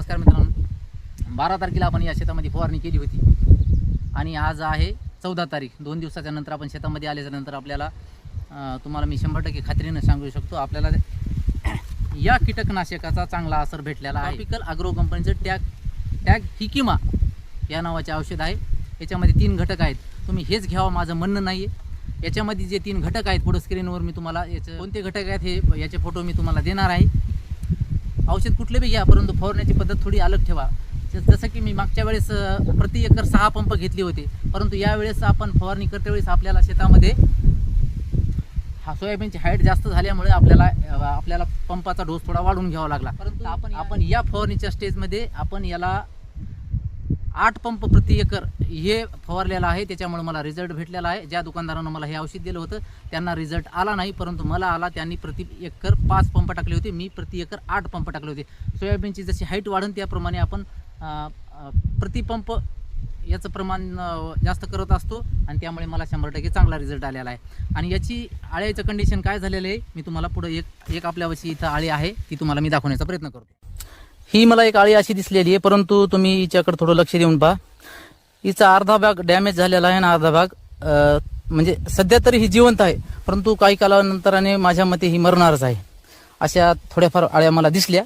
नमस्कार मित्रांनो, 12 तारखेला आपण या शेतामध्ये फवारणी केली होती आणि आज आहे 14 तारीख. 2 दिवसाच्या नंतर आपण शेतामध्ये आल्यानंतर आपल्याला तुम्हाला मी 100% खात्रीने सांगू शकतो आपल्याला या कीटकनाशकाचा चांगला असर भेटलेला आहे. ट्रॉपिकल ॲग्रो कंपनीचं टॅग हिकिमा या नावाचे औषध आहे. याच्यामध्ये 3 घटक आहेत. तुम्ही हेच घ्यावं माझं म्हणणं नाही आहे. याच्यामध्ये जे 3 घटक आहेत पुढे स्क्रीनवर मी तुम्हाला याचे कोणते घटक आहेत हे याचे फोटो मी तुम्हाला देणार आहे. औषध कुठले बी घ्या, परंतु फवारण्याची पद्धत थोडी अलग ठेवा. जसं की मी मागच्या वेळेस प्रति एकर 6 पंप घेतले होते, परंतु यावेळेस आपण फवारणी करते वेळेस आपल्याला शेतामध्ये सोयाबीनची हाईट जास्त झाल्यामुळे आपल्याला पंपाचा डोस थोडा वाढवून घ्यावा लागला. परंतु आपण या फवारणीच्या स्टेजमध्ये आपण याला 8 पंप प्रति एकर हे फवारलेलं आहे. त्याच्यामुळे मला रिझल्ट भेटलेला आहे. ज्या दुकानदारानं मला हे औषध दिलं होतं त्यांना रिझल्ट आला नाही, परंतु मला आला. त्यांनी प्रति एकर 5 पंप टाकले होते, मी प्रति एकर 8 पंप टाकले होते. सोयाबीनची जशी हाईट वाढेल त्याप्रमाणे आपण प्रति पंप याचं प्रमाण जास्त करत असतो आणि त्यामुळे मला 100% चांगला रिझल्ट आलेला आहे. आणि याची आळ्याचं कंडिशन काय झालेलं आहे मी तुम्हाला पुढे एक आपल्यापाशी इथं आळी आहे ती तुम्हाला मी दाखवण्याचा प्रयत्न करतो. ही मला एक आळी अशी दिसलेली आहे, परंतु तुम्ही हिच्याकडे थोडं लक्ष देऊन पहा. हिचा अर्धा भाग डॅमेज झालेला आहे आणि अर्धा भाग म्हणजे सध्या तरी ही जिवंत आहे, परंतु काही कालानंतराने माझ्या मते ही मरणारच आहे. अशा थोड्याफार आळ्या मला दिसल्या.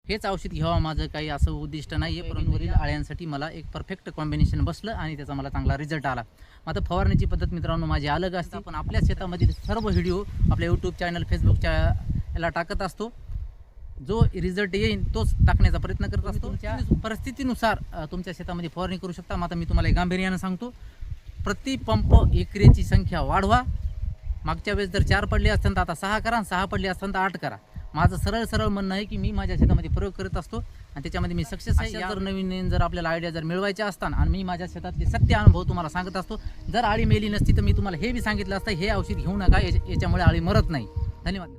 हेच औषध घ्यावं माझं काही असं उद्दिष्ट नाही आहे, परंतु वरील आळ्यांसाठी मला एक परफेक्ट कॉम्बिनेशन बसलं आणि त्याचा मला चांगला रिझल्ट आला. आता फवारण्याची पद्धत मित्रांनो माझी अलग असते. आपण आपल्या शेतामध्ये सर्व व्हिडिओ आपल्या यूट्यूब चॅनल फेसबुकच्या याला टाकत असतो. जो रिझल्ट येईल तोच टाकण्याचा प्रयत्न करत असतो. तुमच्या परिस्थितीनुसार तुमच्या शेतामध्ये फवारणी करू शकता. आता मी तुम्हाला गांभीर्यानं सांगतो, प्रति पंप एकरेची संख्या वाढवा. मागच्या वेळेस जर 4 पडले असतील तर आता 6 करा, 6 पडले असतील तर 8 करा. माझं सरळ म्हणणं आहे की मी माझ्या शेतामध्ये प्रयोग करत असतो आणि त्याच्यामध्ये मी सक्सेस आहे. जर नवीन जर आपल्याला आयडिया जर मिळवायच्या असताना आणि मी माझ्या शेतातले सत्य अनुभव तुम्हाला सांगत असतो. जर आळी मेली नसती तर मी तुम्हाला हे बी सांगितलं असतं हे औषध घेऊ नका, याच्यामुळे आळी मरत नाही. धन्यवाद.